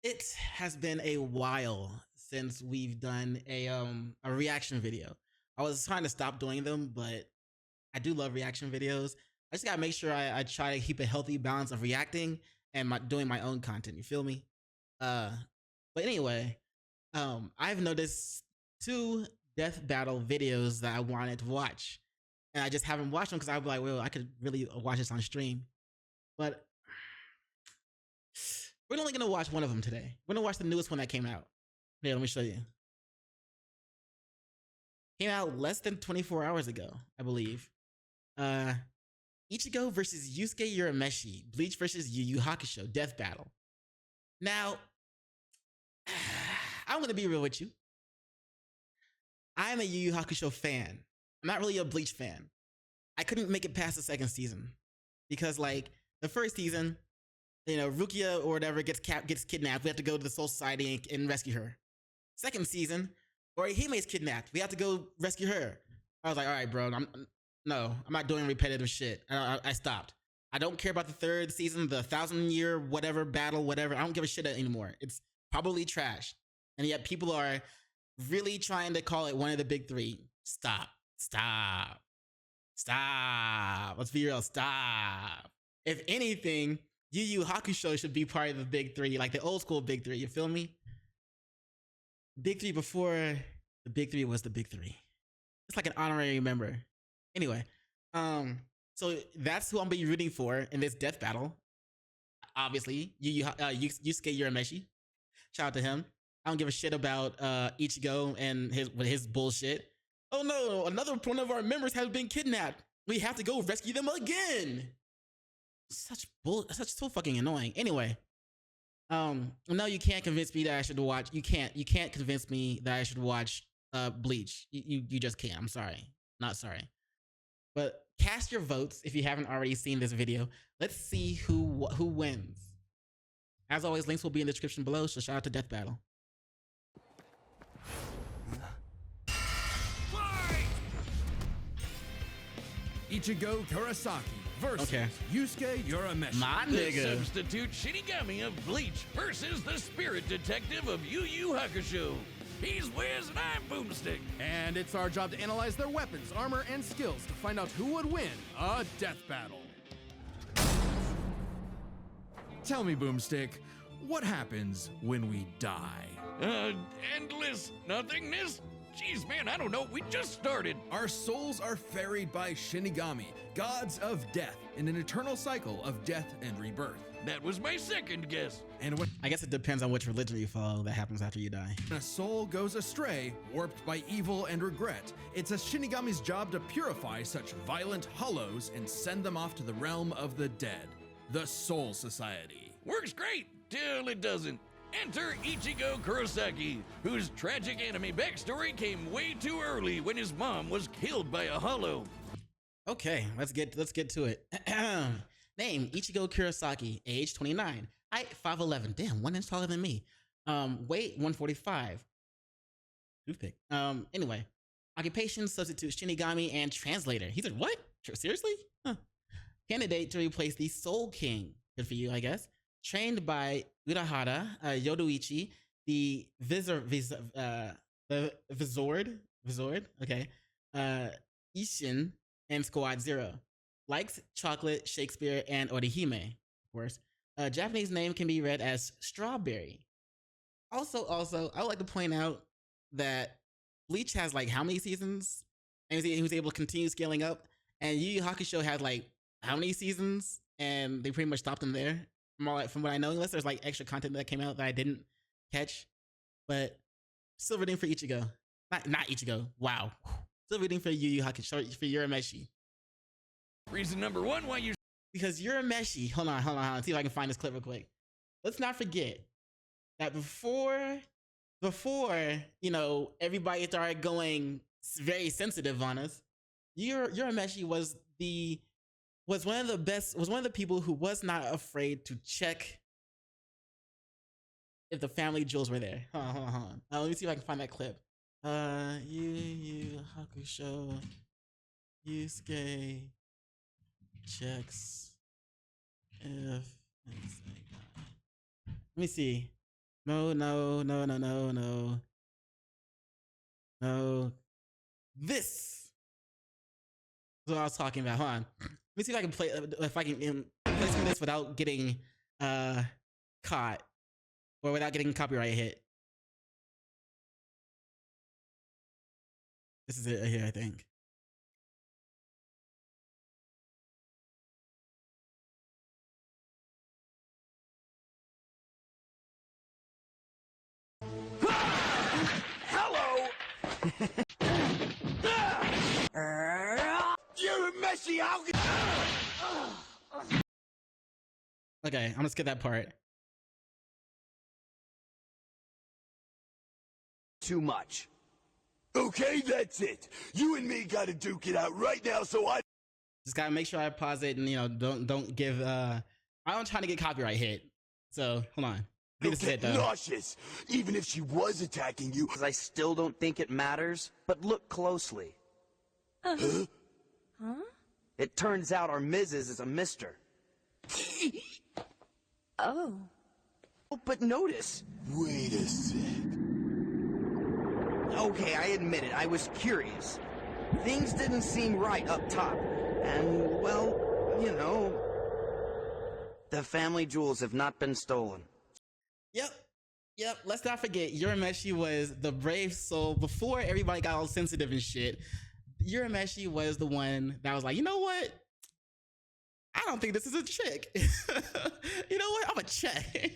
It has been a while since we've done a reaction video. I was trying to stop doing them, but I do love reaction videos. I just gotta make sure I try to keep a healthy balance of reacting and doing my own content. You feel me? Uh, but anyway, I've noticed two death battle videos that I wanted to watch, and I just haven't watched them because I'd be like, well, I could really watch this on stream, but we're only gonna watch one of them today. We're gonna watch the newest one that came out. Here, let me show you. Came out less than 24 hours ago, I believe. Uh, Ichigo versus Yusuke Urameshi, Bleach versus Yu Yu Hakusho, Death Battle. Now, I'm gonna be real with you. I'm a Yu Yu Hakusho fan. I'm not really a Bleach fan. I couldn't make it past the second season because, like, the first season, you know, Rukia or whatever gets kidnapped. We have to go to the Soul Society and rescue her. Second season, Orihime's kidnapped. We have to go rescue her. I was like, all right, bro, I'm not doing repetitive shit. I stopped. I don't care about the third season, the 1,000-year whatever battle, whatever. I don't give a shit anymore. It's probably trash. And yet people are really trying to call it one of the big three. Stop. Let's be real. Stop. If anything, Yu Yu Hakusho should be part of the big three, like the old school big three. You feel me? Big three before the big three was the big three. It's like an honorary member. Anyway, so that's who I'm be rooting for in this death battle. Obviously, Yusuke Urameshi. Shout out to him. I don't give a shit about Ichigo and his bullshit. Oh no, another one of our members has been kidnapped. We have to go rescue them again. Such so fucking annoying. Anyway, no, you can't convince me that I should watch. You can't convince me that I should watch Bleach. You just can't. I'm sorry. Not sorry. But cast your votes if you haven't already seen this video. Let's see who wins. As always, links will be in the description below, so shout out to Death Battle. Ichigo Kurosaki versus Yusuke Urameshi. My The nigga. substitute Shinigami of Bleach versus the spirit detective of Yu Yu Hakusho. He's Wiz and I'm Boomstick. And it's our job to analyze their weapons, armor, and skills to find out who would win a death battle. Tell me, Boomstick, what happens when we die? Endless nothingness? Jeez, man, I don't know. We just started. Our souls are ferried by Shinigami, gods of death, in an eternal cycle of death and rebirth. That was my second guess. And when I guess it depends on which religion you follow that happens after you die. a soul goes astray, warped by evil and regret, it's a Shinigami's job to purify such violent hollows and send them off to the realm of the dead, the Soul Society. Works great till it doesn't. Enter Ichigo Kurosaki, whose tragic anime backstory came way too early when his mom was killed by a hollow. Okay, let's get to it. Name Ichigo Kurosaki, age 29, height 5'11", damn, 1 inch taller than me. Weight 145. Toothpick. Anyway, occupation substitute Shinigami and translator. He said, what? Seriously? Huh. Candidate to replace the Soul King. Good for you, I guess. Trained by Urahara, Yoruichi, the Vizord, okay, Ishin, and Squad Zero. Likes chocolate, Shakespeare, and Orihime, of course. Japanese name can be read as Strawberry. Also, I would like to point out that Bleach has like how many seasons? And he was able to continue scaling up. And Yu Yu Hakusho had like how many seasons? And they pretty much stopped him there. From what I know, unless there's like extra content that came out that I didn't catch. But still rooting for Ichigo. Not Ichigo. Wow. Still rooting for Yu Yu Hakusho, for Urameshi. Reason number one why you... Because Urameshi, hold on. See if I can find this clip real quick. Let's not forget that before, you know, everybody started going very sensitive on us, Urameshi was one of the people who was not afraid to check if the family jewels were there. Hold on. Let me see if I can find that clip. Yu Yu Hakusho, Yusuke checks if. Let me see. No, no, no, no, no, no. No. This is what I was talking about. Hold on. Let me see if I can play, if I can play some of this without getting caught or without getting copyright hit. This is it here, I think. Hello! You're messy, how can... Okay, I'm gonna skip that part. Too much. Okay, that's it. You and me gotta duke it out right now, so I... Just gotta make sure I pause it and, you know, don't give, I'm trying to get copyright hit. So, hold on. I think this is it, though. nauseous, even if she was attacking you. I still don't think it matters, but look closely. Huh? It turns out our Mrs. is a mister. Oh. Oh, but notice. Wait a sec. Okay, I admit it, I was curious. Things didn't seem right up top. And, well, you know, the family jewels have not been stolen. Yep. Let's not forget, Urameshi was the brave soul before everybody got all sensitive and shit. Urameshi was the one that was like, you know what? I don't think this is a chick. You know what? I'm a check.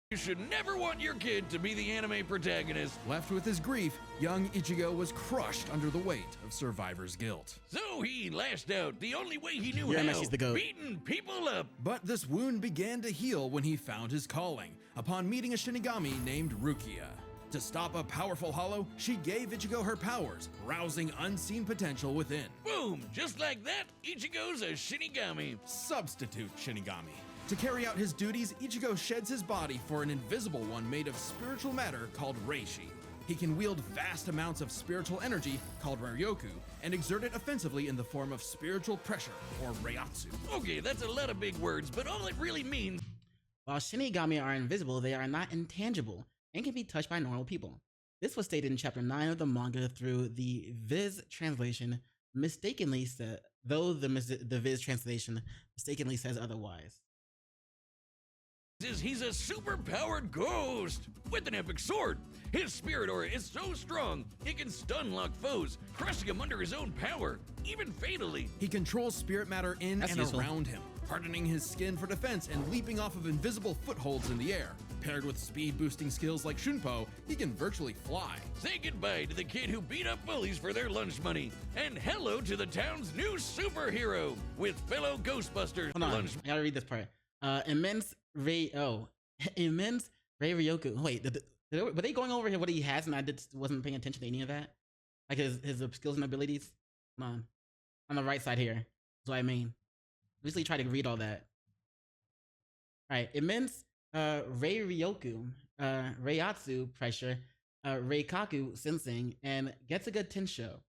You should never want your kid to be the anime protagonist. Left with his grief, young Ichigo was crushed under the weight of survivor's guilt. So he lashed out the only way he knew Urameshi's how, the goat. beating people up. But this wound began to heal when he found his calling, upon meeting a Shinigami named Rukia. To stop a powerful hollow, she gave Ichigo her powers, rousing unseen potential within. Boom! Just like that, Ichigo's a Shinigami. Substitute Shinigami. To carry out his duties, Ichigo sheds his body for an invisible one made of spiritual matter called Reishi. He can wield vast amounts of spiritual energy called Ryoku and exert it offensively in the form of spiritual pressure or Reiatsu. Okay, that's a lot of big words, but all it really means... While Shinigami are invisible, they are not intangible and can be touched by normal people. This was stated in chapter 9 of the manga through the Viz translation, mistakenly said, though the Viz translation mistakenly says otherwise. is he's a super-powered ghost with an epic sword. His spirit aura is so strong, it can stun-lock foes, crushing them under his own power, even fatally. He controls spirit matter in That's and useful. around him, hardening his skin for defense and leaping off of invisible footholds in the air. Paired with speed-boosting skills like Shunpo, he can virtually fly. Say goodbye to the kid who beat up bullies for their lunch money, and hello to the town's new superhero with fellow Ghostbusters Hold on, lunch. I gotta read this part. Immense Ray Ryoku. Wait, were they going over here what he has and I wasn't paying attention to any of that? Like his skills and abilities? Come on the right side here. That's what I mean. Usually try to read all that. Alright, immense Ray Ryoku, Reiatsu pressure, Reikaku sensing, and Getsuga Tensho.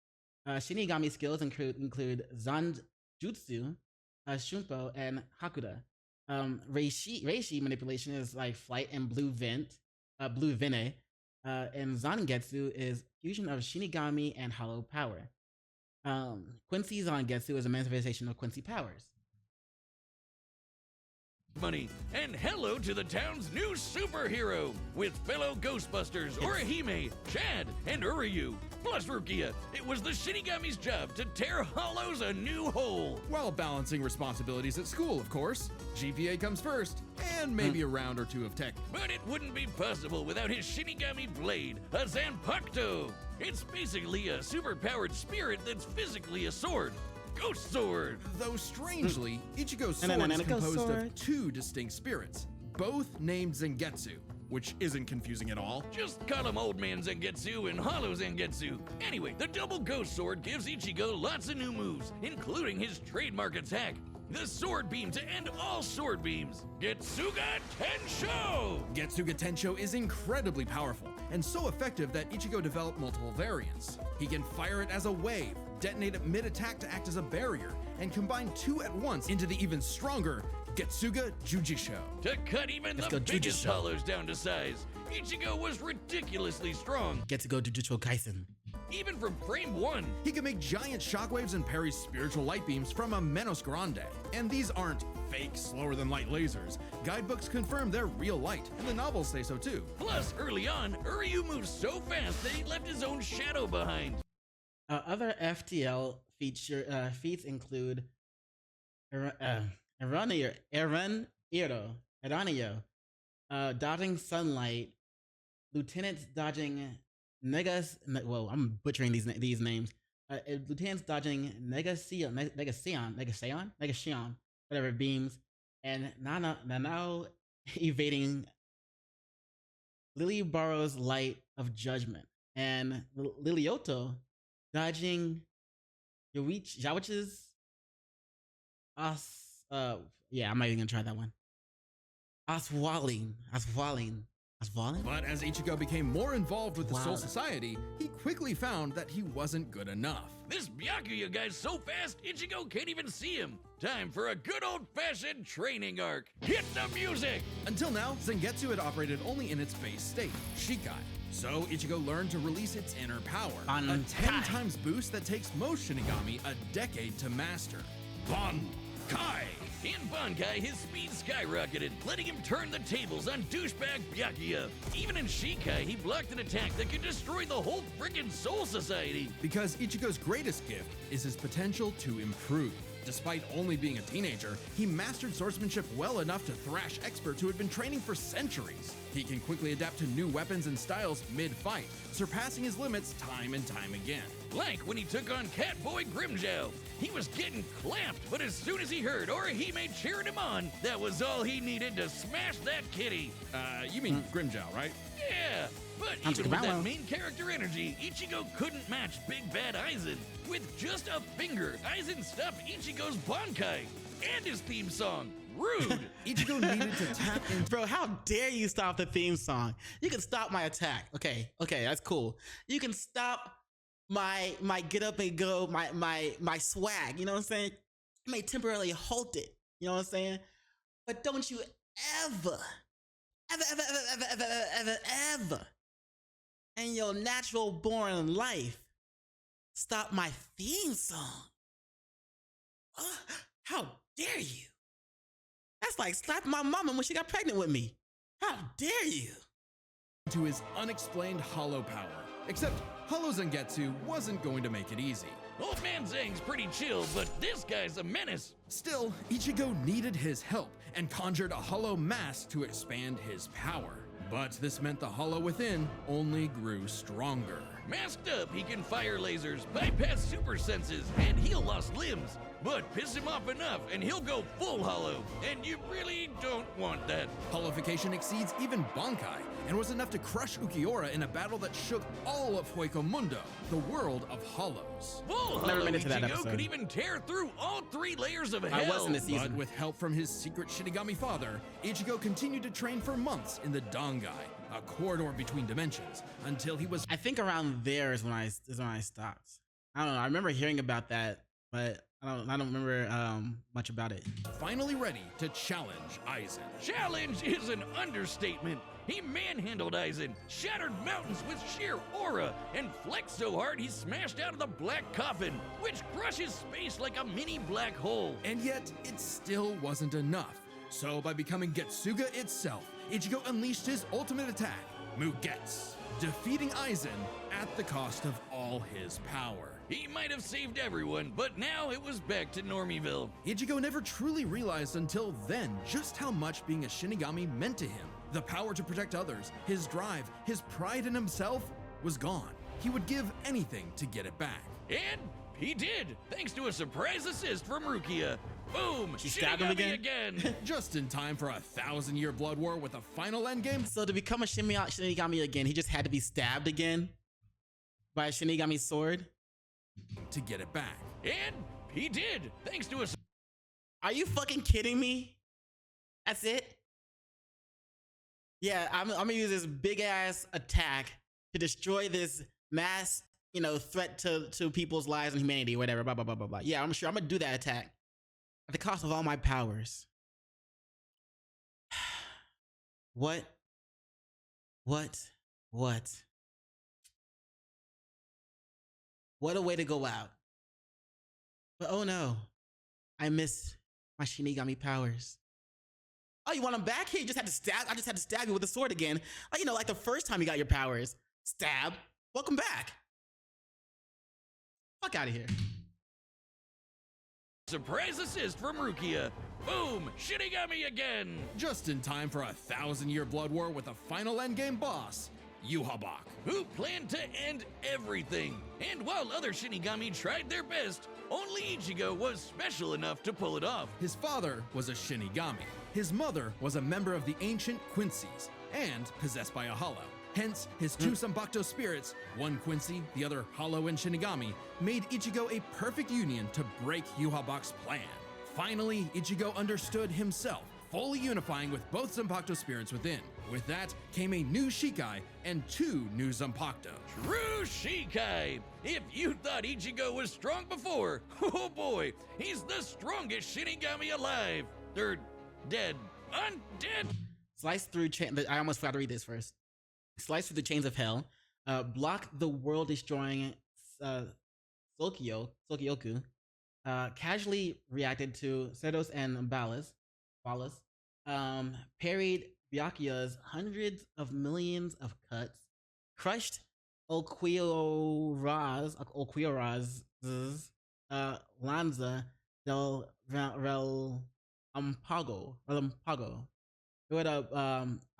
Shinigami skills include Zanjutsu, Shunpo, and Hakuda. Reishi manipulation is like flight and blue vene. And Zangetsu is fusion of Shinigami and hollow power. Quincy Zangetsu is a manifestation of Quincy powers. Money, and hello to the town's new superhero with fellow Ghostbusters Orihime, Chad, and Uryu. Plus Rukia, it was the Shinigami's job to tear hollows a new hole. While balancing responsibilities at school, of course. GPA comes first, and maybe a round or two of tech. But it wouldn't be possible without his Shinigami blade, a Zanpakuto. It's basically a superpowered spirit that's physically a sword. Ghost sword! Though strangely, Ichigo's No, sword no, is ghost composed sword. of two distinct spirits, both named Zangetsu, which isn't confusing at all. Just call him Old Man Zangetsu and Hollow Zangetsu. Anyway, the double ghost sword gives Ichigo lots of new moves, including his trademark attack, the sword beam to end all sword beams, Getsuga Tensho! Getsuga Tensho is incredibly powerful, and so effective that Ichigo developed multiple variants. He can fire it as a wave, detonate it mid-attack to act as a barrier, and combine two at once into the even stronger Getsuga Jujisho. To cut even Let's the go biggest Jujutsu. hollows down to size, Ichigo was ridiculously strong. Get to go Jujutsu Kaisen. Even from frame 1, He can make giant shockwaves and parry spiritual light beams from a Menos Grande. And these aren't fake, slower than light lasers. Guidebooks confirm they're real light, and the novels say so too. plus early on, Uryu moved so fast that he left his own shadow behind. Other FTL feats include Eranio, dodging sunlight, lieutenants dodging I'm butchering these names. Lieutenants dodging Negacion, whatever beams, and Nanao evading Lily Barrow's light of judgment, and Lilioto dodging Yawich's yeah, I'm not even gonna try that one. Aswaling. But as Ichigo became more involved with the Soul Wow. Society, he quickly found that he wasn't good enough. This Byakuya guy's so fast, Ichigo can't even see him. Time for a good old-fashioned training arc. Hit the music! Until now, Zangetsu had operated only in its base state, Shikai. So Ichigo learned to release its inner power, a 10 Bankai. times boost that takes most Shinigami a decade to master. Bankai! In Bankai, his speed skyrocketed, letting him turn the tables on douchebag Byakuya. Even in Shikai, he blocked an attack that could destroy the whole friggin' Soul Society. Because Ichigo's greatest gift is his potential to improve. Despite only being a teenager, he mastered swordsmanship well enough to thrash experts who had been training for centuries. He can quickly adapt to new weapons and styles mid-fight, surpassing his limits time and time again. Like when he took on Catboy Grimjow. He was getting clamped, but as soon as he heard Orihime cheering him on, that was all he needed to smash that kitty. You mean Grimjow, right? Yeah, but Sounds even like with a that Mallow. main character energy, Ichigo couldn't match Big Bad Aizen. With just a finger, Aizen stopped Ichigo's Bankai and his theme song. Rude. Ichigo needed to tap into Bro, how dare you stop the theme song? You can stop my attack. Okay, that's cool. You can stop my get up and go, my swag, you know what I'm saying? You may temporarily halt it, you know what I'm saying? But don't you ever in your natural born life stop my theme song. How dare you? That's like slapping my mama when she got pregnant with me. How dare you? his unexplained hollow power. Except Hollow Zangetsu wasn't going to make it easy. Old man Zang's pretty chill, but this guy's a menace. Still, Ichigo needed his help and conjured a hollow mask to expand his power. But this meant the hollow within only grew stronger. Masked up, he can fire lasers, bypass super senses, and heal lost limbs. But piss him off enough, and he'll go full hollow. And you really don't want that. Hollowification exceeds even Bankai, and was enough to crush Ukiura in a battle that shook all of Hueco the world of hollows. Full Never hollow made it to that Ichigo episode. could even tear through all 3 layers of hell. I was in this But season. with help from his secret Shinigami father, Ichigo continued to train for months in the Dangai, a corridor between dimensions, until he was I think around there is when I stopped. I don't know. I remember hearing about that, but I don't remember much about it. finally ready to challenge Aizen. Challenge is an understatement. He manhandled Aizen, shattered mountains with sheer aura, and flexed so hard he smashed out of the black coffin, which crushes space like a mini black hole. And yet, it still wasn't enough. So by becoming Getsuga itself, Ichigo unleashed his ultimate attack, Mugetsu, defeating Aizen at the cost of all his power. He might have saved everyone, but now it was back to Normieville. Ichigo never truly realized until then just how much being a Shinigami meant to him. The power to protect others, his drive, his pride in himself was gone. He would give anything to get it back. And he did, thanks to a surprise assist from Rukia. Boom! She stabbed him Shinigami again? again. Just in time for a 1,000-year blood war with a final endgame. So to become a Shinigami again, he just had to be stabbed again by a Shinigami sword. To get it back. And he did, thanks to a Are you fucking kidding me? That's it? Yeah, I'm gonna use this big ass attack to destroy this mass, threat to people's lives and humanity, whatever, blah, blah, blah, blah, blah. Yeah, I'm sure I'm gonna do that attack at the cost of all my powers. What? What? What? What a way to go out. But oh no, I miss my Shinigami powers. Oh, you want them back? Here, you just had to stab. I just had to stab you with a sword again. Like, you know, like the first time you got your powers. Stab. Welcome back. Fuck out of here. Surprise assist from Rukia. Boom! Shinigami again! Just in time for a 1,000-year blood war with a final endgame boss, Yuhabak. Who planned to end everything. And while other Shinigami tried their best, only Ichigo was special enough to pull it off. His father was a Shinigami. His mother was a member of the ancient Quincy's and possessed by a hollow. Hence, his two Zanpakuto spirits, one Quincy, the other hollow and Shinigami, made Ichigo a perfect union to break Yuhabak's plan. Finally, Ichigo understood himself, fully unifying with both Zanpakuto spirits within. With that came a new Shikai and 2 new Zanpakuto. True Shikai! If you thought Ichigo was strong before, oh boy, he's the strongest Shinigami alive. They're dead. Undead! Slice through I almost forgot to read this first. Slice through the chains of hell. Block the world destroying Sokyoku. Casually reacted to Setos and Balas. Parried Byakuya's hundreds of millions of cuts. Crushed Okuyura's Lanza del Ampago. What up,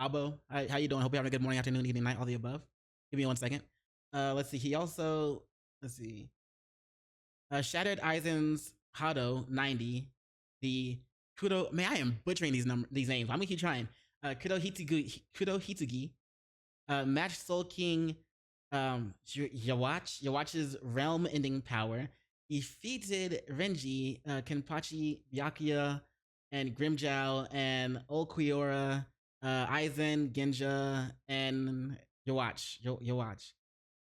Abo? How you doing? Hope you're having a good morning, afternoon, evening, night, all the above. Give me 1 second. Let's see. He also, Shattered Aizen's Hado 90. The Kudo. Man, I am butchering these names. I'm gonna keep trying. Kudo Hitsugi. Matched Soul King. Yawach's realm-ending power. Defeated Renji, Kenpachi, Byakuya, and Grimjow, and Okuyora, Aizen, Genja, and Yawach.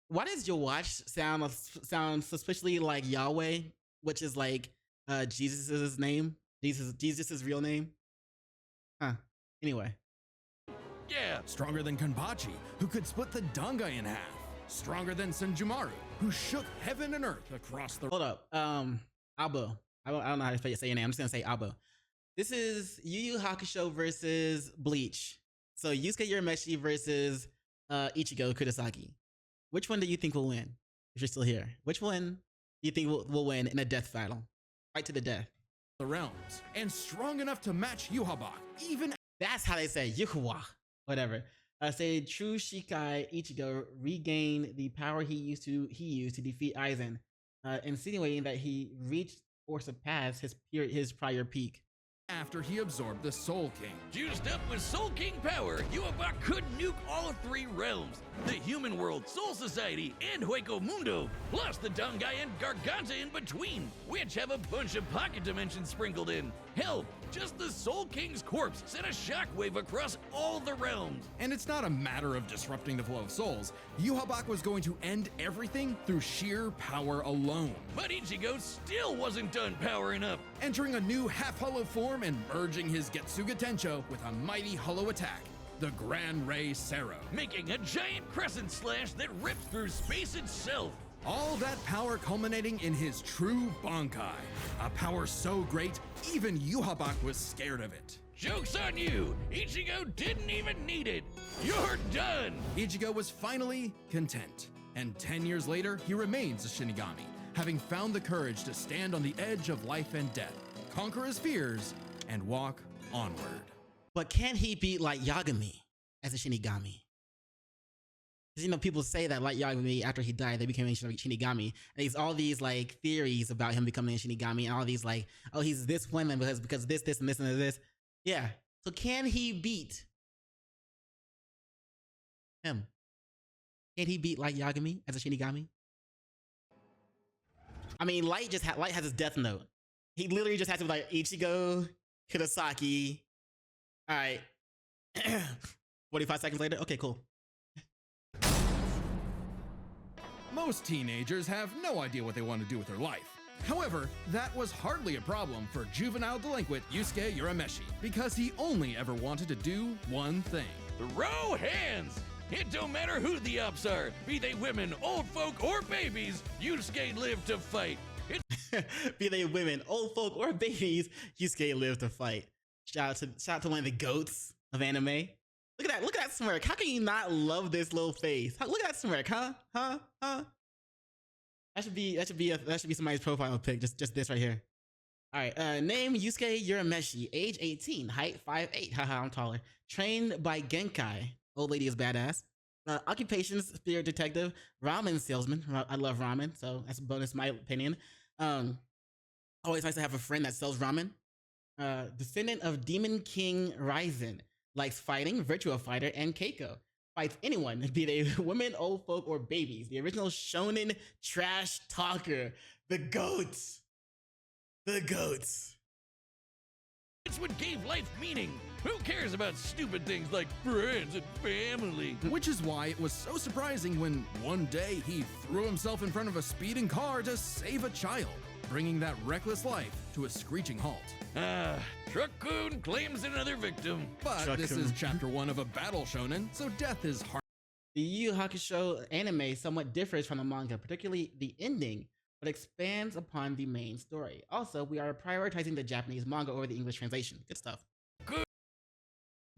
Why does Yawach sound suspiciously like Yahweh, which is like Jesus's name? Jesus's real name? Huh. Anyway. Yeah. Stronger than Kenpachi, who could split the Dangai in half. Stronger than Senjumaru, who shook heaven and earth across the... Hold up. Abo. I don't know how to say your name. I'm just gonna say Abo. This is Yu Yu Hakusho versus Bleach. So Yusuke Urameshi versus Ichigo Kurosaki. Which one do you think will win? If you're still here, which one do you think will win in a death battle? Fight to the death. The realms, and strong enough to match Yuhabak, even... That's how they say Yuhuwa. Whatever. Say true Shikai Ichigo regained the power he used to defeat Aizen, insinuating that he reached or surpassed his prior peak. After he absorbed the Soul King. Juiced up with Soul King power, Yuhabak could nuke all 3 realms. The human world, Soul Society, and Hueco Mundo, plus the Dangai and Garganta in between, which have a bunch of pocket dimensions sprinkled in. Hell, just the Soul King's corpse sent a shockwave across all the realms. And it's not a matter of disrupting the flow of souls. Yuhabak was going to end everything through sheer power alone. But Ichigo still wasn't done powering up. Entering a new half-hollow form and merging his Getsuga Tencho with a mighty hollow attack, the Gran Ray Sero. Making a giant crescent slash that rips through space itself. All that power culminating in his true Bankai. A power so great, even Yuhabak was scared of it. Joke's on you! Ichigo didn't even need it! You're done! Ichigo was finally content. And 10 years later, he remains a Shinigami, having found the courage to stand on the edge of life and death, conquer his fears, and walk onward. But can he beat Light Yagami as a Shinigami? Because, you know, people say that Light Yagami, after he died, they became a Shinigami. And there's all these, like, theories about him becoming a Shinigami, and all these, like, oh, he's this one because this, and this, and this. Yeah. So can he beat him? Can he beat Light Yagami as a Shinigami? I mean, Light has his death note. He literally just has to be like, Ichigo, Kurosaki. All right. 45 seconds later? Okay, cool. Most teenagers have no idea what they want to do with their life. However, that was hardly a problem for juvenile delinquent Yusuke Urameshi, because he only ever wanted to do one thing. Throw hands! It don't matter who the ops are, be they women, old folk, or babies, Yusuke lived to fight. Be they women, old folk, or babies, Yusuke lived to fight. Shout out to one of the goats of anime. Look at that smirk. How can you not love this little face? Look at that smirk, huh? That should be somebody's profile pic. Just this right here. All right. Name Yusuke Urameshi. Age 18. Height 5'8". Haha, I'm taller. Trained by Genkai. Old lady is badass. Occupation spirit detective. Ramen salesman. I love ramen, so that's a bonus in my opinion. Always nice to have a friend that sells ramen. Descendant of Demon King Ryzen. Likes fighting, virtual fighter, and Keiko. Fights anyone, be they women, old folk, or babies. The original shonen trash talker. The goats. The goats. It's what gave life meaning. Who cares about stupid things like friends and family? Which is why it was so surprising when one day he threw himself in front of a speeding car to save a child, bringing that reckless life to a screeching halt. Truck-kun claims another victim. But this is chapter 1 of a battle shonen, so death is hard. The Yu Yu Hakusho anime somewhat differs from the manga, particularly the ending, but expands upon the main story. Also, we are prioritizing the Japanese manga over the English translation. Good stuff.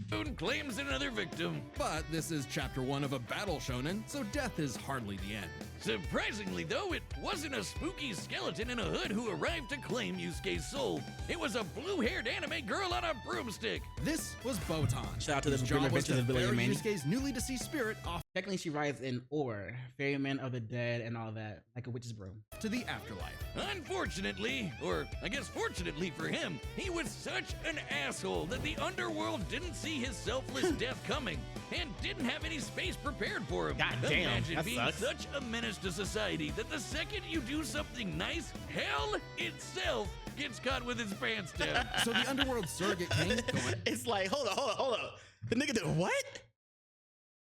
Truck-kun claims another victim. But this is chapter 1 of a battle shonen, so death is hardly the end. Surprisingly, though, it wasn't a spooky skeleton in a hood who arrived to claim Yusuke's soul. It was a blue-haired anime girl on a broomstick. This was Botan. Shout out to the whose Grim job was Adventures to of Billy and ferry Manny. Yusuke's newly deceased spirit off Technically, she rides in ore, ferryman of the dead, and all that, like a witch's broom. to the afterlife. Unfortunately, or I guess fortunately for him, he was such an asshole that the underworld didn't see his selfless death coming and didn't have any space prepared for him. God damn, Imagine that being sucks. such a menace to society that the second you do something nice, hell itself gets caught with its pants down. So the underworld surrogate king going, It's like, hold up. The nigga did what?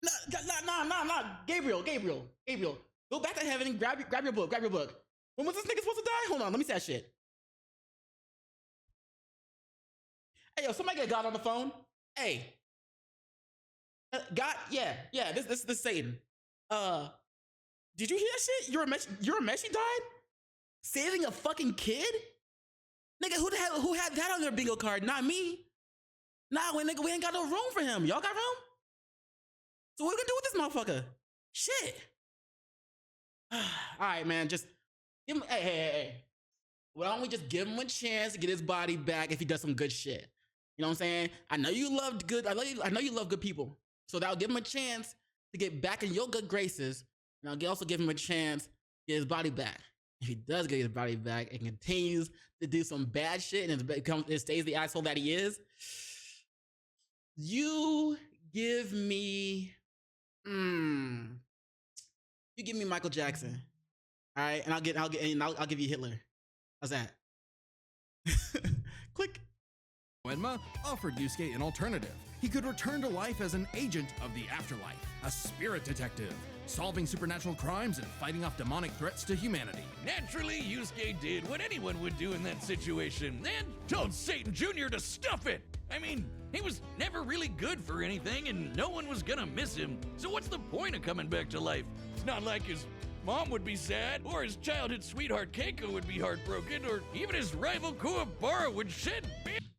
Nah. Gabriel. Go back to heaven and grab your book. When was this nigga supposed to die? Hold on, let me see that shit. Hey, yo, somebody get God on the phone. Hey. God, yeah, this is Satan. Did you hear that shit? Urameshi died? Saving a fucking kid? Nigga, who had that on their bingo card? Not me. Nah, we ain't got no room for him. Y'all got room? So what are we gonna do with this motherfucker? Shit. All right, man, just give him, hey. Why don't we just give him a chance to get his body back if he does some good shit? You know what I'm saying? I know you love good people. So that'll give him a chance to get back in your good graces. And I'll also give him a chance to get his body back. If he does get his body back and continues to do some bad shit and it stays the asshole that he is, you give me Michael Jackson. All right, and I'll give you Hitler. How's that? Click. Koenma offered Yusuke an alternative. He could return to life as an agent of the afterlife, a spirit detective, solving supernatural crimes and fighting off demonic threats to humanity. Naturally, Yusuke did what anyone would do in that situation and told Satan Jr. to stuff it. I mean, he was never really good for anything and no one was gonna miss him. So what's the point of coming back to life? It's not like his mom would be sad, or his childhood sweetheart Keiko would be heartbroken, or even his rival Kuwabara would shed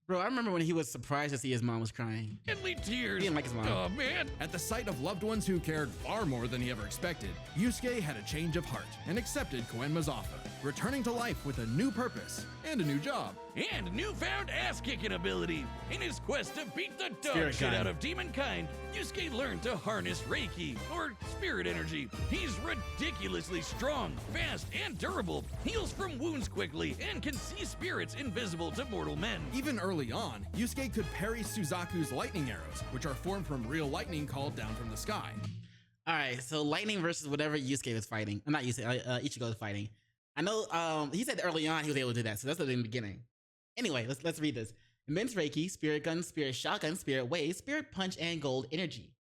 Bro, I remember when he was surprised to see his mom was crying. manly tears. He didn't like his mom. Oh man. At the sight of loved ones who cared far more than he ever expected, Yusuke had a change of heart and accepted Koenma's offer, returning to life with a new purpose and a new job. And newfound ass-kicking ability. In his quest to beat the dog Spirit shit kind. out of demon kind, Yusuke learned to harness Reiki, or spirit energy. He's ridiculously strong, fast, and durable, heals from wounds quickly, and can see spirits invisible to mortal men. Even early on, Yusuke could parry Suzaku's lightning arrows, which are formed from real lightning called down from the sky. All right, so lightning versus whatever Yusuke was fighting. Not Yusuke, Ichigo was fighting. I know he said early on he was able to do that, so that's in the beginning. Anyway, let's read this. Immense Reiki, Spirit Gun, Spirit Shotgun, Spirit Wave, Spirit Punch, and Gold Energy.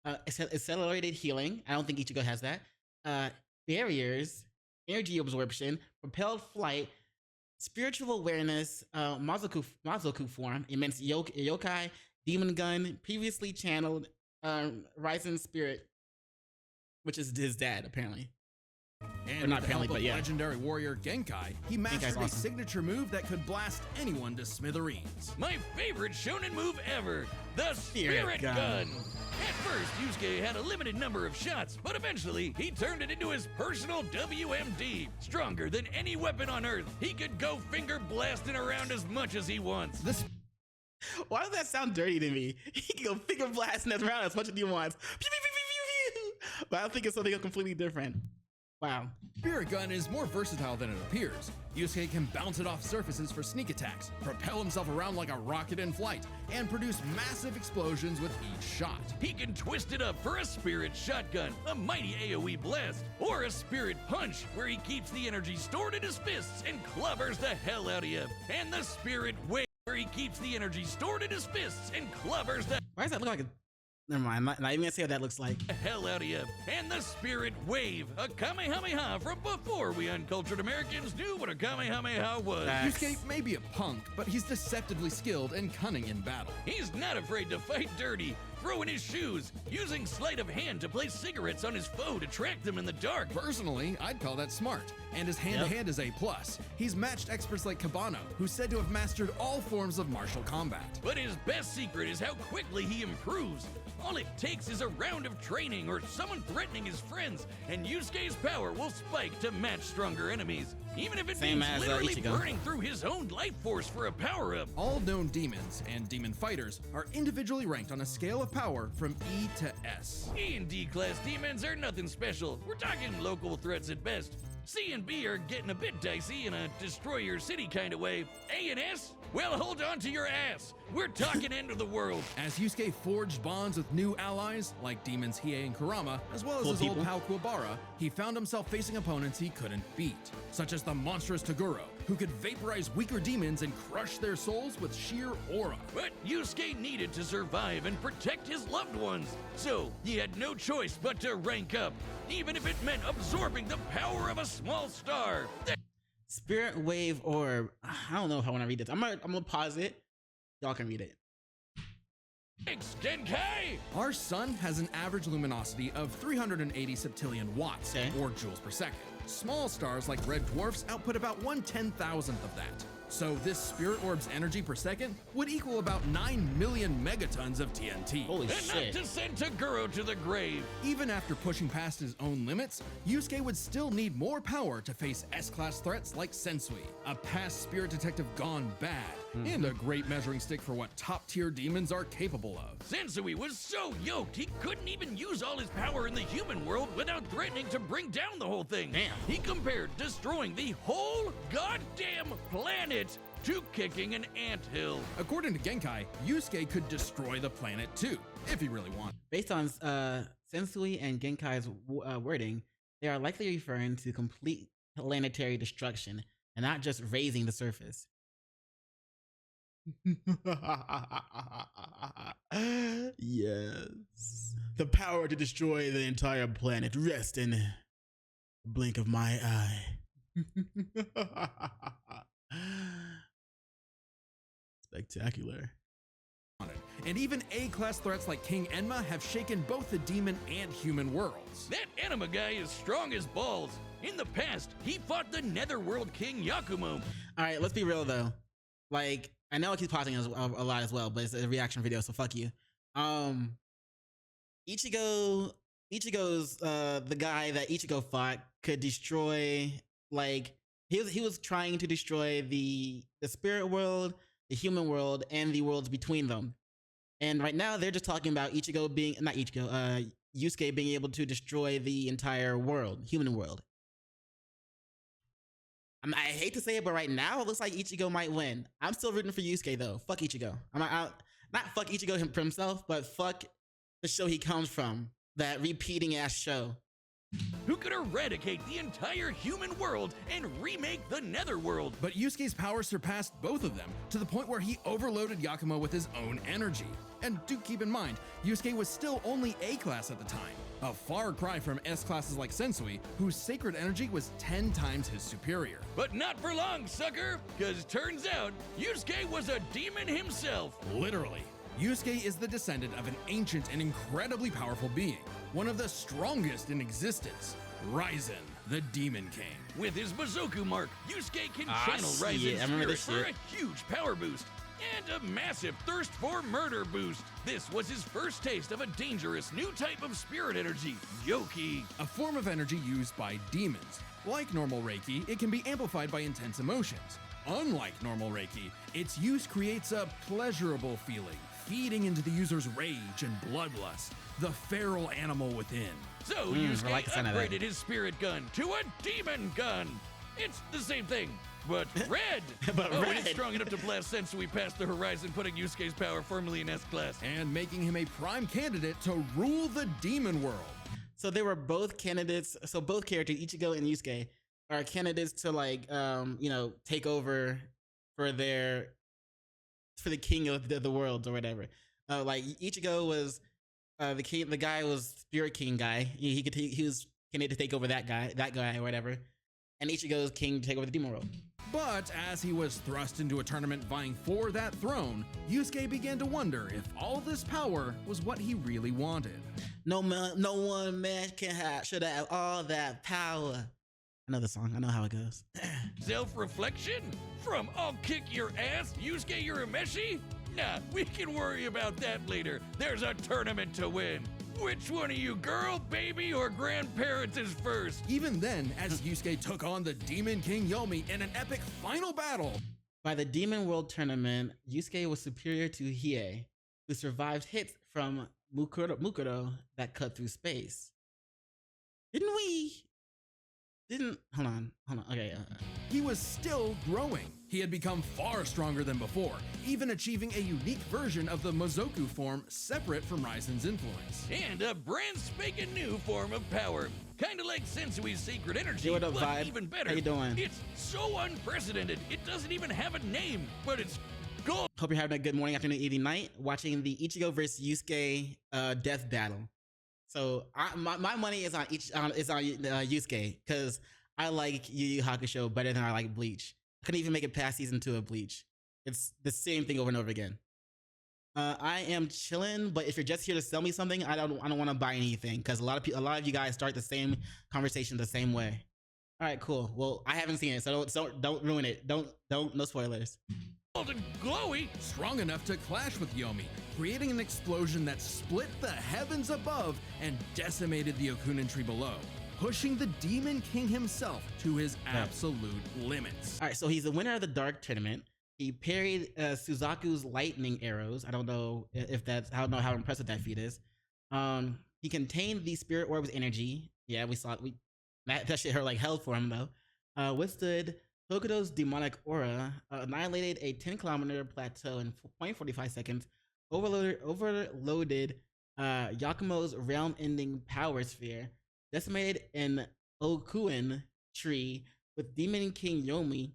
Accelerated Healing. I don't think Ichigo has that. Barriers, energy absorption, propelled flight, spiritual awareness, Mazoku form, immense yokai, demon gun, previously channeled, rising spirit, which is his dad apparently. And Or not with the help apparently, but of yeah. legendary warrior Genkai, he mastered a awesome. signature move that could blast anyone to smithereens. My favorite shonen move ever, the Spirit Gun. Gun. At first, Yusuke had a limited number of shots, but eventually he turned it into his personal WMD. Stronger than any weapon on Earth, he could go finger blasting around as much as he wants. This Why does that sound dirty to me? He can go finger blasting us around as much as he wants. Pew, pew, pew, pew, pew, pew. But I think it's something completely different. Wow. Spirit Gun is more versatile than it appears. Yusuke can bounce it off surfaces for sneak attacks, propel himself around like a rocket in flight, and produce massive explosions with each shot. He can twist it up for a Spirit Shotgun, a mighty AoE blast, or a Spirit Punch, where he keeps the energy stored in his fists and clobbers the hell out of you. And the Spirit Wave, where he keeps the energy stored in his fists and clobbers the Why does that look like a... Never mind, I'm not even gonna say what that looks like. hell out of you. And the Spirit Wave, a Kamehameha from before we uncultured Americans knew what a Kamehameha was. Yusuke may be a punk, but he's deceptively skilled and cunning in battle. He's not afraid to fight dirty, throwing his shoes, using sleight of hand to place cigarettes on his foe to track them in the dark. Personally, I'd call that smart, and his hand-to-hand is A+. He's matched experts like Cabano, who's said to have mastered all forms of martial combat. But his best secret is how quickly he improves. All it takes is a round of training or someone threatening his friends, and Yusuke's power will spike to match stronger enemies, even if it Same means as, literally Ichigo. burning through his own life force for a power-up. All known demons and demon fighters are individually ranked on a scale of power from E to S. E and D class demons are nothing special. We're talking local threats at best. C and B are getting a bit dicey in a destroy your city kind of way. A and S? Well, hold on to your ass. We're talking end of the world. As Yusuke forged bonds with new allies, like demons Hiei and Kurama, as well as Cool his people. old pal Kuwabara, he found himself facing opponents he couldn't beat, such as the monstrous Toguro, who could vaporize weaker demons and crush their souls with sheer aura. But Yusuke needed to survive and protect his loved ones. So he had no choice but to rank up, even if it meant absorbing the power of a small star. Spirit Wave Orb. I don't know if I want to read this. I'm gonna pause it. Y'all can read it. Thanks, Genkai! Our sun has an average luminosity of 380 septillion watts, Okay. or joules per second. Small stars like red dwarfs output about 1/10,000th of that. So this spirit orb's energy per second would equal about 9 million megatons of TNT. Holy And shit. not to send Toguro to the grave. Even after pushing past his own limits, Yusuke would still need more power to face S-class threats like Sensui, a past spirit detective gone bad, and a great measuring stick for what top-tier demons are capable of. Sensui was so yoked he couldn't even use all his power in the human world without threatening to bring down the whole thing. Damn. He compared destroying the whole goddamn planet to kicking an anthill. According to Genkai, Yusuke could destroy the planet too, if he really wanted. Based on Sensui and Genkai's wording, they are likely referring to complete planetary destruction and not just raising the surface. Yes. The power to destroy the entire planet rests in the blink of my eye. Spectacular. And even A-class threats like King Enma have shaken both the demon and human worlds. That anima guy is strong as balls. In the past, he fought the Netherworld King Yakumo. All right, let's be real though. Like, I know I keep pausing a lot as well, but it's a reaction video, so fuck you. Ichigo's the guy that Ichigo fought could destroy, like, he was trying to destroy the spirit world, the human world, and the worlds between them. And right now they're just talking about Yusuke being able to destroy the entire world, human world. I hate to say it, but right now it looks like Ichigo might win. I'm still rooting for Yusuke though. Fuck Ichigo. Not fuck Ichigo for himself, but fuck the show he comes from. That repeating ass show. Who could eradicate the entire human world and remake the Netherworld. But Yusuke's power surpassed both of them to the point where he overloaded Yakumo with his own energy. And do keep in mind, Yusuke was still only A-class at the time, a far cry from S-classes like Sensui, whose sacred energy was 10 times his superior. But not for long, sucker, because turns out Yusuke was a demon himself. Literally. Yusuke is the descendant of an ancient and incredibly powerful being, one of the strongest in existence, Ryzen, the Demon King. With his Bazoku mark, Yusuke can Ah, channel shit, Ryzen's I remember spirit this for a huge power boost and a massive thirst for murder boost. This was his first taste of a dangerous new type of spirit energy, Yoki. A form of energy used by demons. Like normal Reiki, it can be amplified by intense emotions. Unlike normal Reiki, its use creates a pleasurable feeling, feeding into the user's rage and bloodlust, the feral animal within. So I Yusuke like the sound of that. upgraded his spirit gun to a demon gun. It's the same thing, but red. But oh, red. It's strong enough to blast Sensui past the horizon, putting Yusuke's power firmly in S-class. And making him a prime candidate to rule the demon world. So they were both candidates. So both characters, Ichigo and Yusuke, are candidates to like, take over for the king of the world or whatever. Like Ichigo was the king. The guy was Spirit King guy. He was candidate to take over that guy or whatever. And Ichigo's king to take over the demon world. But as he was thrust into a tournament vying for that throne, Yusuke began to wonder if all this power was what he really wanted. No one man should have all that power. I know the song. I know how it goes. Self-reflection? From I'll kick your ass, Yusuke Urameshi? Nah, we can worry about that later. There's a tournament to win. Which one of you, girl, baby, or grandparents is first? Even then, as Yusuke took on the Demon King Yomi in an epic final battle, By the Demon World Tournament, Yusuke was superior to Hiei, who survived hits from Mukuro that cut through space. Hold on. Okay. he was still growing. He had become far stronger than before, even achieving a unique version of the Mozoku form separate from Ryzen's influence. And a brand spanking new form of power. Kinda like Sensui's sacred energy, Yo, what up, but Vibe? even better. How you doing? It's so unprecedented, it doesn't even have a name, but it's gold. Hope you're having a good morning, afternoon, evening, night, watching the Ichigo versus Yusuke death battle. So my money is on Yusuke because I like Yu Yu Hakusho better than I like Bleach. I couldn't even make it past season 2 of Bleach. It's the same thing over and over again. I am chilling, but if you're just here to sell me something, I don't want to buy anything because a lot of you guys start the same conversation the same way. All right, cool. Well, I haven't seen it, so don't ruin it. Don't no spoilers. And glowy. Strong enough to clash with Yomi, creating an explosion that split the heavens above and decimated the Okunin tree below, pushing the Demon King himself to his absolute limits. All right, so he's the winner of the Dark Tournament. He parried Suzaku's lightning arrows. I don't know how impressive that feat is. He contained the Spirit Orb's energy. Yeah, that shit hurt like hell for him though. Withstood Hokuto's demonic aura, annihilated a 10-kilometer plateau in 0.45 seconds, overloaded Yakumo's realm-ending power sphere, decimated an Okuin tree with Demon King Yomi,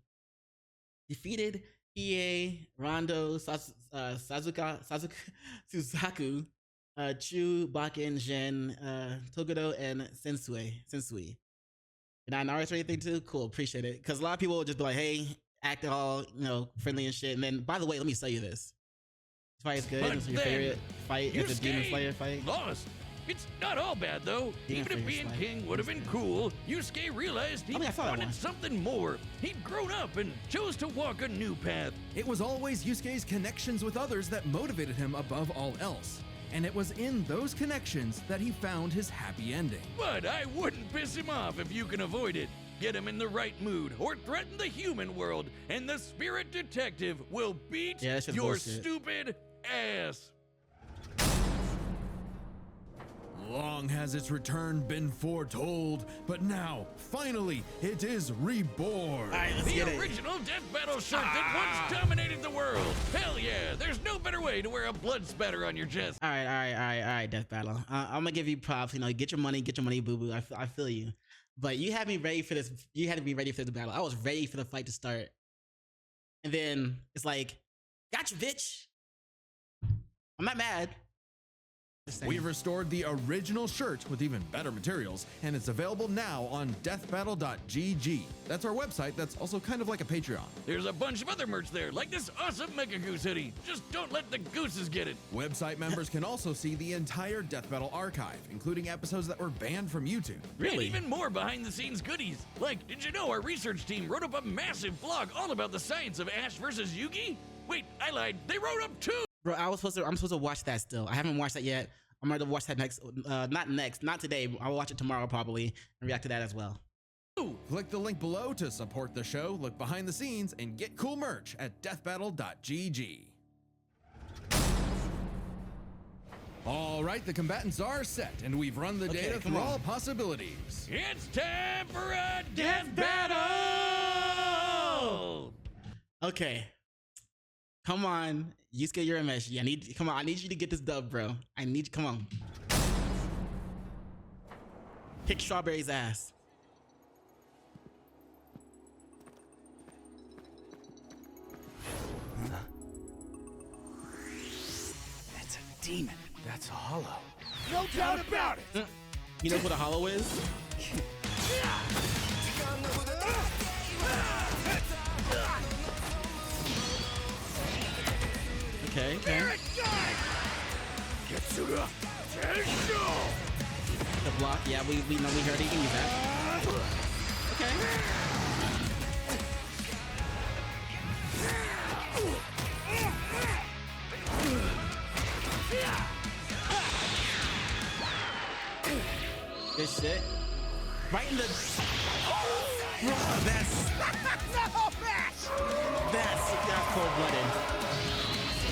defeated Hiei, Rondo, Suzaku, Chu, Bakken, Gen, Tokudo, and Sensui. Did I narrate or anything too? Cool, appreciate it. Because a lot of people will just be like, hey, act all, friendly and shit. And then, by the way, let me tell you this. This fight is good. But It's your favorite fight. It's a Demon Slayer fight. Lost. It's not all bad though. Demon Even if Slayer being fight. king would have been cool, Yusuke realized he I saw that wanted one. something more. He'd grown up and chose to walk a new path. It was always Yusuke's connections with others that motivated him above all else. And it was in those connections that he found his happy ending. But I wouldn't piss him off if you can avoid it. Get him in the right mood or threaten the human world, and the spirit detective will beat Yeah, that shit's your bullshit. stupid ass. Long has its return been foretold, but now, finally, it is reborn. All right, let's The get it. original death battle shirt that once dominated the world. Hell yeah, there's no better way to wear a blood spatter on your chest. All right, Death Battle. I'm gonna give you props. Get your money, boo boo. I feel you. But you had me ready for this. You had to be ready for the battle. I was ready for the fight to start. And then it's like, gotcha, bitch. I'm not mad. Just saying. We've restored the original shirt with even better materials, and it's available now on deathbattle.gg. That's our website that's also kind of like a Patreon. There's a bunch of other merch there, like this awesome Mega Goose hoodie. Just don't let the gooses get it. Website members can also see the entire Death Battle archive, including episodes that were banned from YouTube. Really? And even more behind-the-scenes goodies. Like, did you know our research team wrote up a massive blog all about the science of Ash versus Yugi? Wait, I lied. They wrote up 2. Bro, I'm supposed to watch that still. I haven't watched that yet. I'm ready to watch that next, not today. I'll watch it tomorrow probably and react to that as well. Click the link below to support the show, look behind the scenes, and get cool merch at deathbattle.gg. All right, the combatants are set, and we've run the data through all possibilities. It's time for a death battle! Okay. Come on, Yusuke Urameshi. I need you to get this dub, bro. Come on. Kick Strawberry's ass. That's a demon. That's hollow. No doubt about it! You know what a hollow is? Okay. Getsuga, Tensho! The block, yeah, we know we heard he can use that. Okay. Good shit. Right in the. Bro, that's cold-blooded.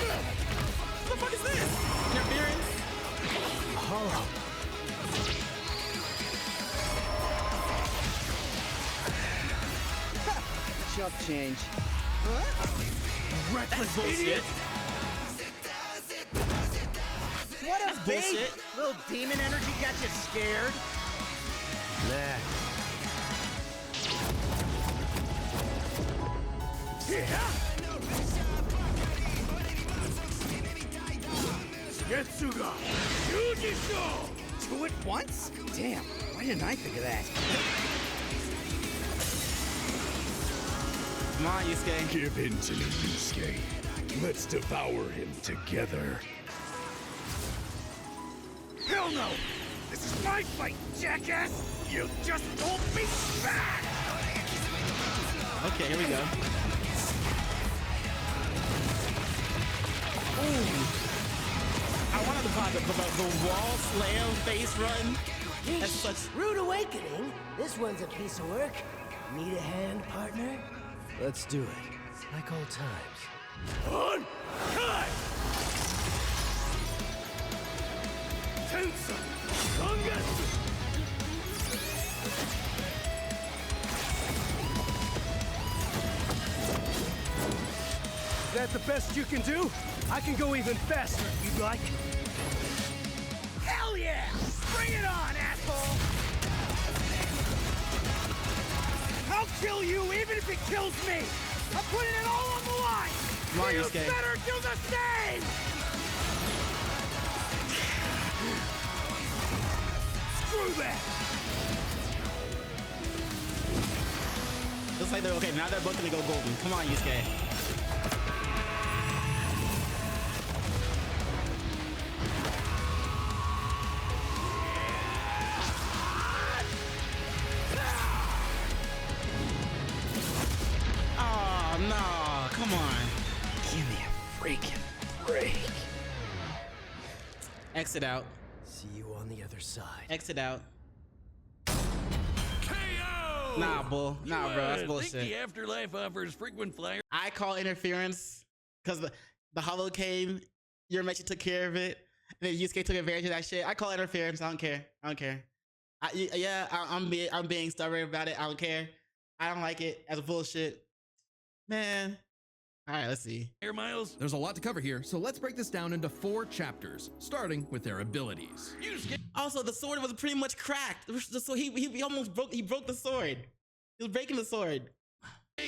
What the fuck is this? Interference? Hollow. Chump change. Reckless bullshit. What a Bullshit. Little demon energy got you scared. Nah. Getsuga, Yuji-sho! 2 at once? Damn, why didn't I think of that? Come on, Yusuke. Give in to me, Yusuke. Let's devour him together. Hell no! This is my fight, jackass! You just won't be back! Okay, here we go. Ooh. I wanted to call it the wall slam face run. That's such. Rude awakening. This one's a piece of work. Need a hand, partner? Let's do it. Like old times. On time! Tensa! Kongetsu! Is that the best you can do? I can go even faster if you'd like. Hell yeah! Bring it on, asshole! I'll kill you even if it kills me! I'm putting it all on the line! Come on, You Yusuke. better do the same! Screw that! Looks like they're okay. Now they're both gonna go golden. Come on, Yusuke. Oh no! Come on. Give me a freaking break. Exit out. See you on the other side. Exit out. KO! Nah, bull. Nah, bro. That's Think bullshit. the afterlife offers frequent flyers? I call interference because the hollow came. Urameshi took care of it. And then Yusuke took advantage of that shit. I call interference. I don't care. I'm being stubborn about it. I don't care. I don't like it as a bullshit. Man. All right, let's see. Air miles? There's a lot to cover here, so let's break this down into 4 chapters, starting with their abilities. Yusuke Also, the sword was pretty much cracked. So he almost broke the sword. He was breaking the sword.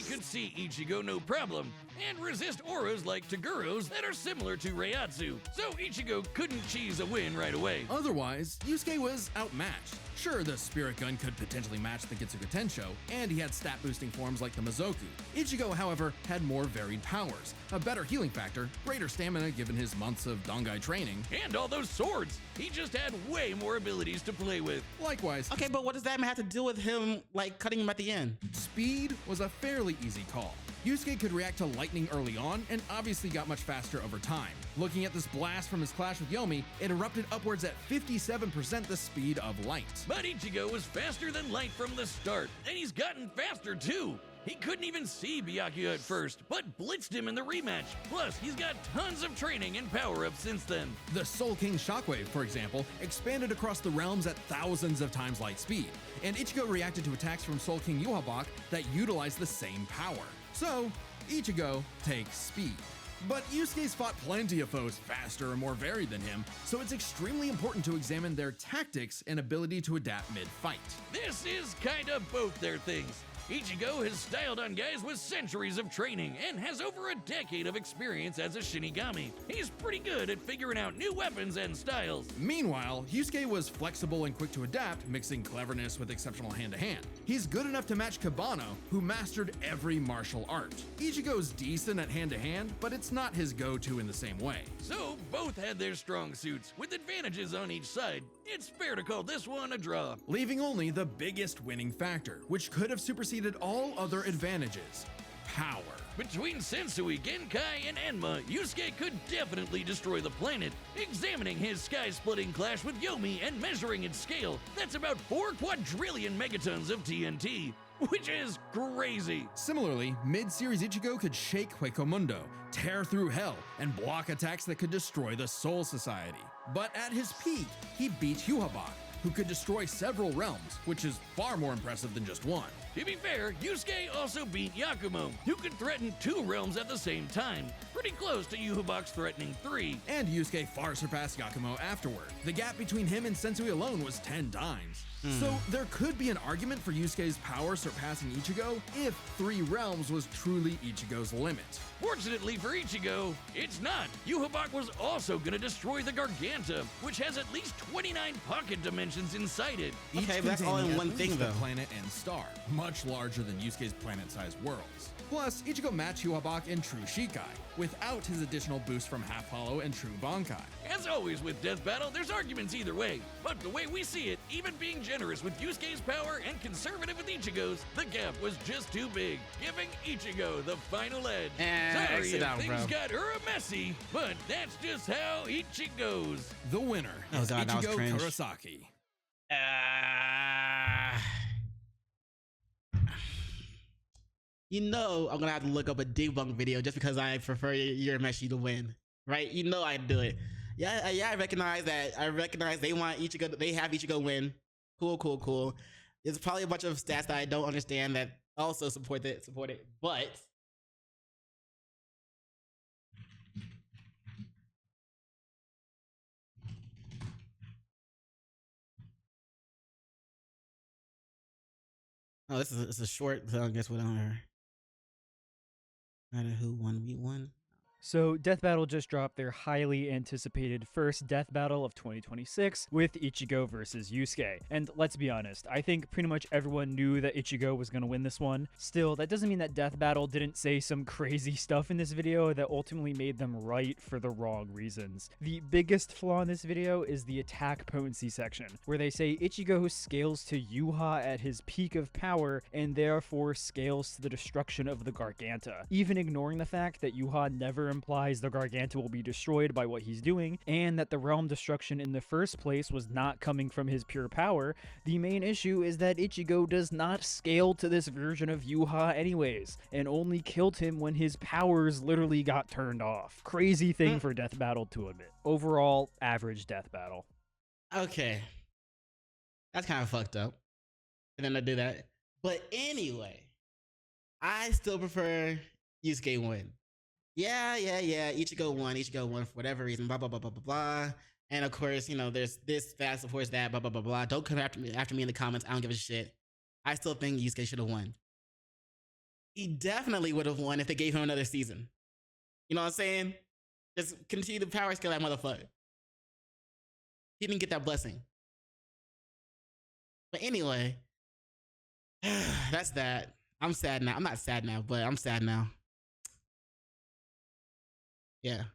could see Ichigo no problem, and resist auras like Taguro's that are similar to Reiatsu, so Ichigo couldn't cheese a win right away. Otherwise, Yusuke was outmatched. Sure, the Spirit Gun could potentially match the Getsuga Tensho, and he had stat-boosting forms like the Mizoku. Ichigo, however, had more varied powers, a better healing factor, greater stamina given his months of Dongai training, And all those swords! He just had way more abilities to play with. likewise, Okay, but what does that have to do with him, like, cutting him at the end? speed was a fairly easy call. Yusuke could react to lightning early on, and obviously got much faster over time. Looking at this blast from his clash with Yomi, it erupted upwards at 57% the speed of light. But Ichigo was faster than light from the start, and he's gotten faster too. He couldn't even see Byakuya at first, but blitzed him in the rematch. Plus, he's got tons of training and power-ups since then. The Soul King Shockwave, for example, expanded across the realms at thousands of times light speed, and Ichigo reacted to attacks from Soul King Yuhabak that utilized the same power. So, Ichigo takes speed. But Yusuke's fought plenty of foes faster and more varied than him, so it's extremely important to examine their tactics and ability to adapt mid-fight. This is kinda both their things. Ichigo has styled on guys with centuries of training and has over a decade of experience as a Shinigami. He's pretty good at figuring out new weapons and styles. Meanwhile, Yusuke was flexible and quick to adapt, mixing cleverness with exceptional hand-to-hand. He's good enough to match Kabano, who mastered every martial art. Ichigo's decent at hand-to-hand, but it's not his go-to in the same way. So, both had their strong suits, with advantages on each side. It's fair to call this one a draw. Leaving only the biggest winning factor, which could have superseded all other advantages: power. Between Sensui, Genkai, and Enma, Yusuke could definitely destroy the planet. Examining his sky-splitting clash with Yomi and measuring its scale, that's about 4 quadrillion megatons of TNT, which is crazy. Similarly, mid-series Ichigo could shake Huecomundo, tear through hell, and block attacks that could destroy the Soul Society. But at his peak, he beat Yuhabak, who could destroy several realms, which is far more impressive than just one. To be fair, Yusuke also beat Yakumo, who could threaten 2 realms at the same time, pretty close to Yuhabak's threatening 3. And Yusuke far surpassed Yakumo afterward. The gap between him and Sensui alone was 10 times. So there could be an argument for Yusuke's power surpassing Ichigo if 3 realms was truly Ichigo's limit. Fortunately for Ichigo, it's not. Yuhabak was also gonna destroy the Garganta, which has at least 29 pocket dimensions inside it. Each Okay, but that's all in containing one at thing, least a though. planet and star, much larger than Yusuke's planet-sized worlds. Plus, Ichigo matched Yuhabak in True Shikai, without his additional boost from Half Hollow and True Bankai. As always with Death Battle, there's arguments either way. But the way we see it, even being generous with Yusuke's power and conservative with Ichigo's, the gap was just too big, giving Ichigo the final edge. Sorry sit if down, things bro. got messy, but that's just how Ichigo's. The winner Oh, is God, that was Ichigo cringe. Kurosaki. You know I'm gonna have to look up a debunk video just because I prefer Urameshi to win, right? You know I'd do it. Yeah, I recognize that. I recognize they want Ichigo. They have Ichigo win. Cool. There's probably a bunch of stats that I don't understand that also support it. But oh, this is a short. So I guess what on her. Matter who 1v1. So Death Battle just dropped their highly anticipated first Death Battle of 2026 with Ichigo versus Yusuke. And let's be honest, I think pretty much everyone knew that Ichigo was going to win this one. Still, that doesn't mean that Death Battle didn't say some crazy stuff in this video that ultimately made them right for the wrong reasons. The biggest flaw in this video is the attack potency section, where they say Ichigo scales to Yuha at his peak of power and therefore scales to the destruction of the Garganta, even ignoring the fact that Yuha never implies the Garganta will be destroyed by what he's doing, and that the realm destruction in the first place was not coming from his pure power. The main issue is that Ichigo does not scale to this version of Yuha anyways, and only killed him when his powers literally got turned off. Crazy thing for Death Battle to admit. Overall, average Death Battle. Okay, that's kind of fucked up. And then I do that. But anyway, I still prefer Yusuke win. Yeah. Ichigo won for whatever reason, blah, blah, blah, blah, blah, blah. And of course, you know, there's this that supports that, blah, blah, blah, blah. Don't come after me in the comments. I don't give a shit. I still think Yusuke should have won. he definitely would have won if they gave him another season. You know what I'm saying? Just continue to power scale that motherfucker. He didn't get that blessing. But anyway, that's that. I'm sad now. I'm not sad now, but I'm sad now. Yeah.